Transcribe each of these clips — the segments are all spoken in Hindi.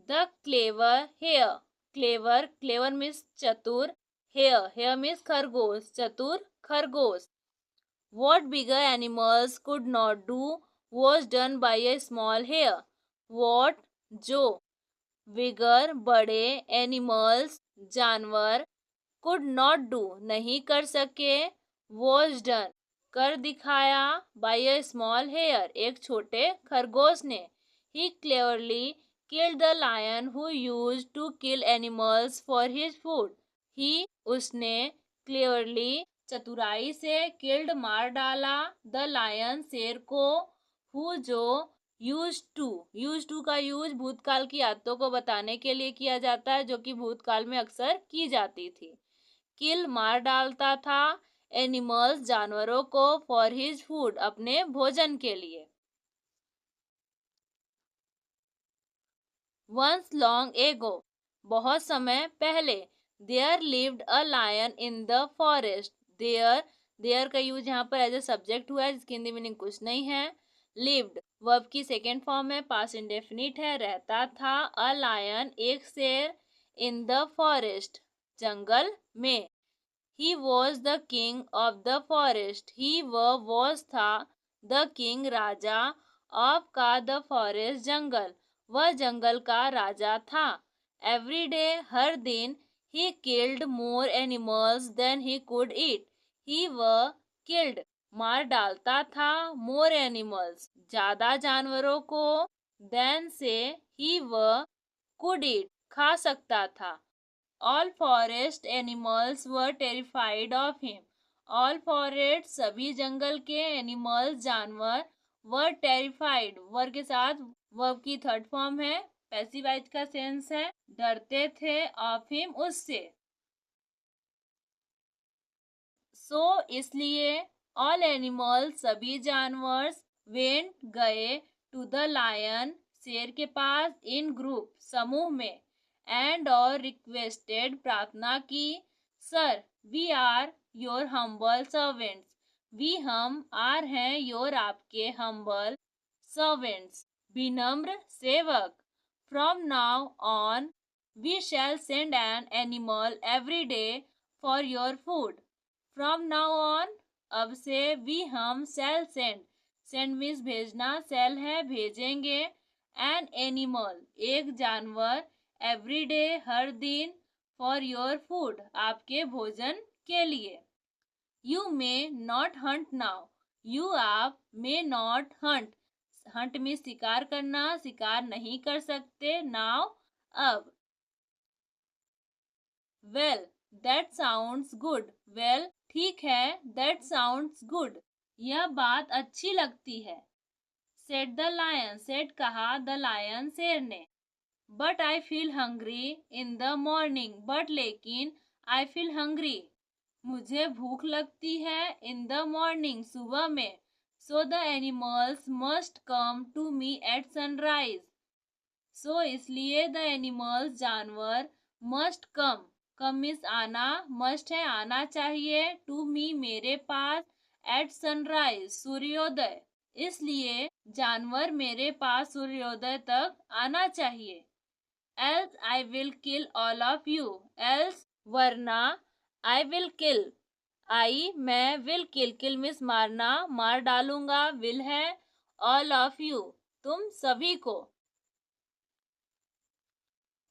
The clever hare, clever, clever means चतुर, हेयर, हेयर मीन्स खरगोश, चतुर खरगोश। What bigger animals could not do was done by a small hare. What, जो, bigger, बड़े, animals, जानवर, could not do, नहीं कर सके, was done, कर दिखाया, by a small hare, एक छोटे खरगोश ने। He cleverly killed the lion who used to kill animals for his food. He, उसने, cleverly, चतुराई से, किल्ड मार डाला, द लायन, शेर को, हु, जो, यूज टू का यूज भूतकाल की आदतों को बताने के लिए किया जाता है, जो कि भूतकाल में अक्सर की जाती थी। किल, मार डालता था, एनिमल्स, जानवरों को, फॉर हिज फूड, अपने भोजन के लिए। वंस लॉन्ग एगो, बहुत समय पहले, there lived a lion in the forest, there, there का यूज यहाँ पर एज ए सब्जेक्ट हुआ है, जिसकी हिंदी मीनिंग कुछ नहीं है। लिव्ड वर्ब की सेकेंड फॉर्म है, पास्ट इंडेफिनिट है, रहता था, अ लायन, एक शेर, इन द फॉरेस्ट, जंगल में। He was the king of the forest, he was था, द किंग, राजा, ऑफ का, द फॉरेस्ट, जंगल, वह जंगल का राजा था। एवरी डे, हर दिन, he killed more animals than he could eat, he killed, मार डालता था, मोर एनिमल्स, ज्यादा जानवरों को, देन से, ही कुड ईट, खा सकता था। All forest animals were terrified of him, all forest, सभी जंगल के, एनिमल्स, जानवर, वर टेरिफाइड, वर के साथ वर्ब की थर्ड फॉर्म है, पैसिवाइज का सेंस है, डरते थे, ऑफ हिम, उससे। सो इसलिए, ऑल एनिमल्स, सभी जानवर, वेंट, गए, टू द लायन, शेर के पास, इन ग्रुप, समूह में, एंड और रिक्वेस्टेड, प्रार्थना की, sir, we are your humble servants, we, हम, आर हैं, योर, आपके, हम्बल सर्वेंट्स, विनम्र सेवक, from now on we shall send an animal every day for your food, from now on, अब से, वी, हम, सेल, सेंड, सेंड मीन्स भेजना, सेल है, भेजेंगे, एन एनिमल, एक जानवर, एवरी डे, हर दिन, फॉर योर फूड, आपके भोजन के लिए। You may not hunt now, you, आप, may not hunt, hunt means शिकार करना, शिकार नहीं कर सकते, नाउ, अब। Well, that sounds good, well, ठीक है, दैट साउंड्स गुड, यह बात अच्छी लगती है। सेड द लायन, सेड कहा, द लायन, शेर ने। But I feel hungry in the morning, but लेकिन, आई फील हंग्री, मुझे भूख लगती है, इन द मॉर्निंग, सुबह में, so the animals must come to me at sunrise, so इसलिए, द एनिमल्स, जानवर, मस्ट कम, कम मीन्स आना, मस्ट है, आना चाहिए, टू मी, मेरे पास, एट सनराइज, सूर्योदय, इसलिए जानवर मेरे पास सूर्योदय तक आना चाहिए। Else I will kill all of you, else, वरना, आई विल किल, आई, मैं, विल किल, किल मीन्स मारना, मार डालूंगा, विल है, ऑल ऑफ यू, तुम सभी को।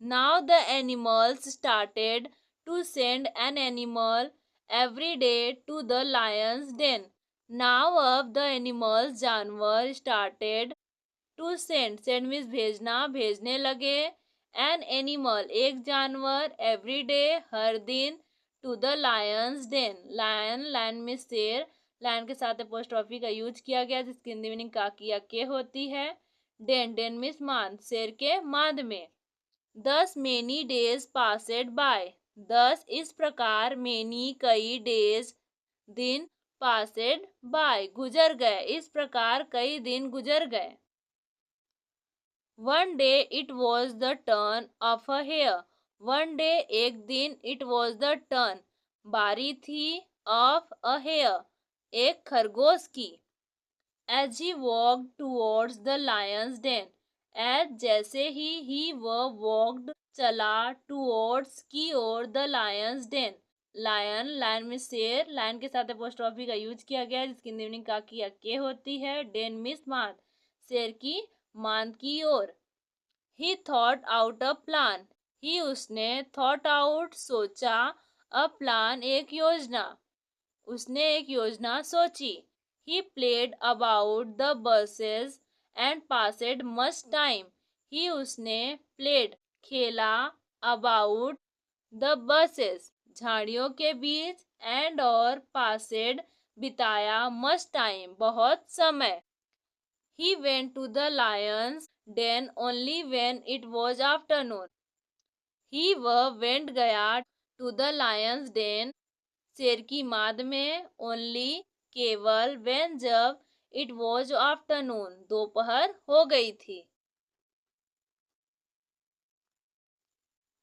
Now the animals started to send an animal every day to the lion's den. Now अब the animals, जानवर, started to send means भेजना, भेजने लगे, an animal, एक जानवर, every day, हर दिन, to the lion's den, lion, lion means शेर, लायन के साथ अपोस्ट्रोफी का यूज किया गया, जिसकी हिंदी मीनिंग काकी या के होती है। डेन, डेन मीन्स मान, शेर के माद में। Thus many days passed by. Thus इस प्रकार, many, कई, days, दिन, passed by, गुजर गए, इस प्रकार कई दिन गुजर गए। One day it was the turn of a hare. One day, एक दिन, it was the turn, बारी थी, of a hare, एक खरगोश की। As he walked towards the lion's den. As जैसे ही वह वॉक्ड चला टूवर्ड्स की ओर the lion's den. Lion, lion में शेर, लायन के साथ अपोस्ट्रोफी का यूज किया गया है जिसकी मीनिंग का की के होती है। डेन मिस मांद, शेर की मांद की ओर। He thought out a plan, he उसने थॉट आउट सोचा, अ प्लान एक योजना, उसने एक योजना सोची। He played about the bushes and passed much time, he उसने प्लेड खेला, अबाउट द बसेस झाड़ियों के बीच, एंड और पासेड बिताया, मच टाइम बहुत समय। He went to the lion's den only when it was afternoon, he वह वेंट गया टू द लायंस डेन शेर की माद में, ओनली केवल, व्हेन जब, इट वॉज आफ्टरनून दोपहर हो गई थी।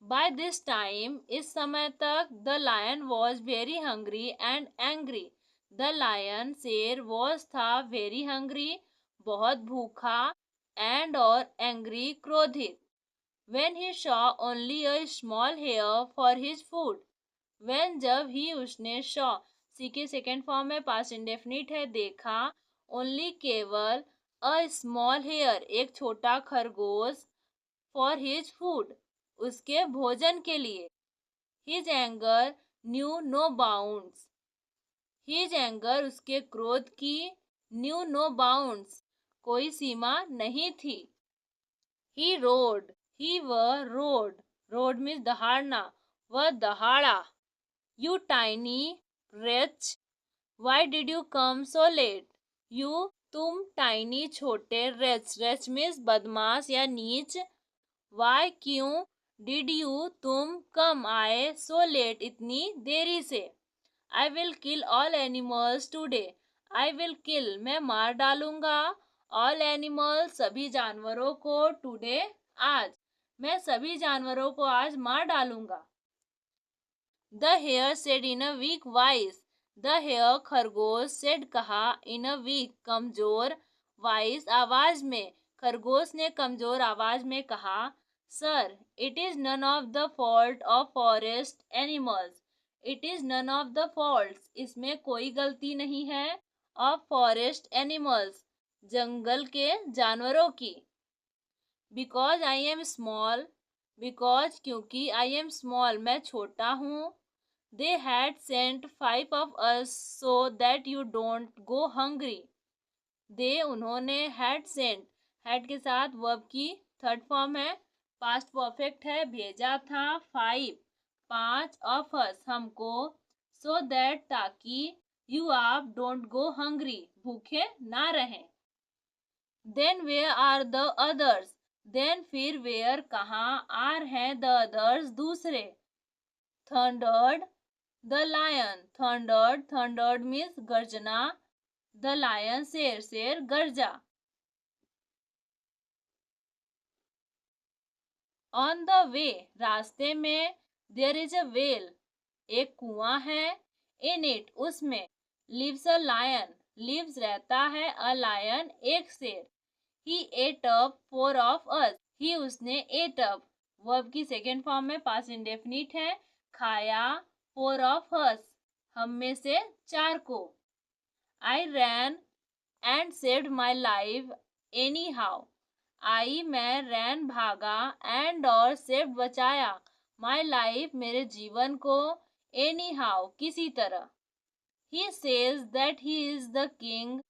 बाय दिस टाइम इस समय तक, the lion was very hungry and angry, the lion शेर वॉज था वेरी हंग्री बहुत भूखा, एंड और एंग्री क्रोधित, when he saw only a small hare for his food, when जब ही उसने सॉ, सी के सेकेंड फॉर्म में पास्ट इंडेफिनिट है, देखा, ओनली केवल, अ स्मॉल हेयर एक छोटा खरगोश, फॉर हिज फूड उसके भोजन के लिए, his anger knew no bounds, his anger उसके क्रोध की, न्यू नो बाउंड्स कोई सीमा नहीं थी। ही रोड, ही वह रोड, रोड मीन्स दहाड़ना, वह दहाड़ा। You tiny wretch, why did you come so late, you तुम, टाइनी छोटे, रिच, रिच मीन्स बदमाश या नीच, वाई क्यों, डिड यू तुम, कम आए, सो लेट इतनी देरी से। I will kill all animals today, I will kill मैं मार डालूंगा, ऑल एनिमल्स सभी जानवरों को, टुडे आज, मैं सभी जानवरों को आज मार डालूंगा। The hare said in a weak voice, the hare खरगोश सेड कहा, इन अ वीक कमजोर, वॉइस आवाज में, खरगोश ने कमजोर आवाज में कहा, sir it is none of the fault of forest animals, it is none of the fault इसमें कोई गलती नहीं है, ऑफ फॉरेस्ट एनिमल्स जंगल के जानवरों की। Because I am small, because क्योंकि, आई एम स्मॉल मैं छोटा हूँ, they had sent 5 of us so that you don't go hungry, दे उन्होंने, हैड सेंट, हैड के साथ वर्ब की थर्ड फॉर्म है, पास्ट परफेक्ट है, भेजा था, 5 5 of us हमको, so that ताकि, you आप don't go hungry भूखे ना रहें। then where are the others, then फिर where कहाँ, are हैं the others दूसरे। thundered the lion, thundered, thundered means गर्जना, the lion शेर, शेर गर्जा। on the way रास्ते में, there is a well एक कुआं है, in it उसमें, lives a lion, lives रहता है, a lion एक शेर। he ate up 4 of us, he उसने, ate up वर्ब की सेकेंड फॉर्म में पास्ट इंडेफिनिट है, खाया, 4 of us हम में से 4 को। I ran and saved my life anyhow, आई मैं, ran भागा, and और saved बचाया, my life मेरे जीवन को, anyhow किसी तरह। he says that he is the king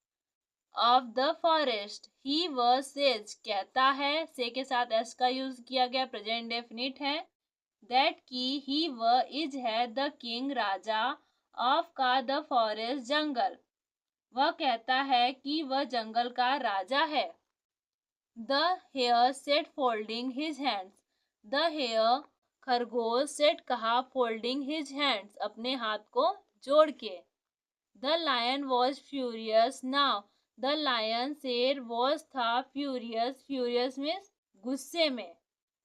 of the forest, he वह says कहता है, से के साथ s का यूज किया गया, प्रेजेंट डेफिनिट है, that की, he वह, is है, the king राजा, of का, the forest जंगल, वह कहता है कि वह जंगल का राजा है। The hare said folding his hands, the hare खरगोश said कहा, folding his hands अपने हाथ को जोड़ के। The lion was furious now, the lion शेर was था, furious, furious means गुस्से में,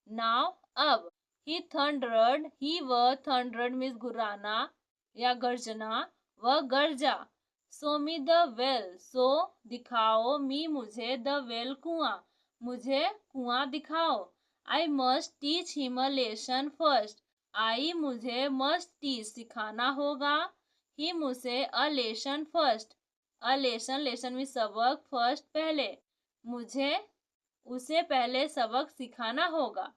now अब। he thundered, he वह, thundered means गुर्राना या गर्जना, वह गर्जा। show me the well, so दिखाओ, me मुझे, the well कुआं, मुझे कुआं दिखाओ। I must teach him a lesson first. I मुझे मस्ट टीच सिखाना होगा। हिम उसे a lesson first. A lesson lesson में सबक, फर्स्ट पहले। मुझे उसे पहले सबक सिखाना होगा।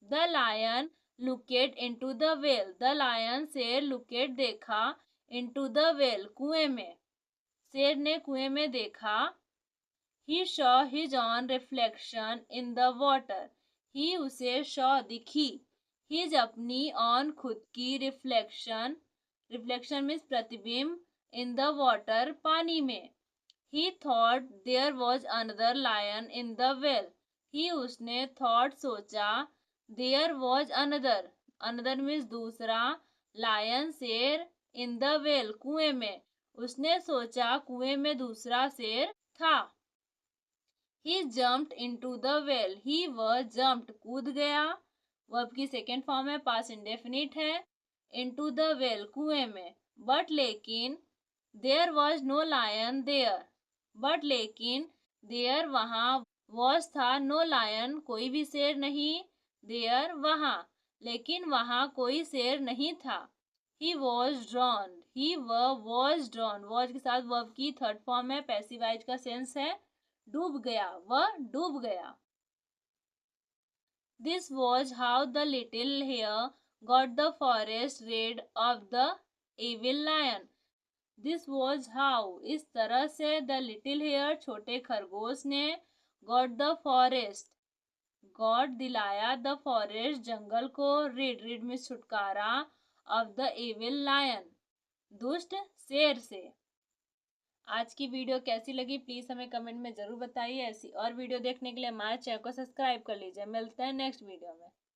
The lion looked into the well. The lion शेर लुकेड देखा, इनटू द वेल कुएं में। शेर ने कुएं में देखा। He saw his own reflection in the water. He उसे saw दिखी। His अपनी on खुद की reflection, reflection means प्रतिबिंब, in the water पानी में। He thought there was another lion in the well. He उसने thought सोचा, there was another, another means दूसरा, lion शेर, in the well कुएं में। उसने सोचा कुएं में दूसरा शेर था। He jumped into the well. He वह jumped कूद गया। वर्ब की सेकेंड फॉर्म है, पास्ट इंडेफिनिट है। into the well कुएं में। But लेकिन there was no lion there. But लेकिन there वहाँ, was था, no lion कोई भी शेर नहीं, there वहाँ, लेकिन वहाँ कोई शेर नहीं था। He was drowned. He वह was drowned, was के साथ वर्ब की थर्ड फॉर्म है, पैसिवाइज का सेंस है, डूब गया, वह डूब गया। This was how the little hare got the forest rid of the evil lion. This was how, इस तरह से, the little hare छोटे खरगोश ने, got the forest, got दिलाया, the forest जंगल को, rid में छुटकारा, of the evil lion दुष्ट शेर से। आज की वीडियो कैसी लगी प्लीज़ हमें कमेंट में ज़रूर बताइए। ऐसी और वीडियो देखने के लिए हमारे चैनल को सब्सक्राइब कर लीजिए। मिलते हैं नेक्स्ट वीडियो में।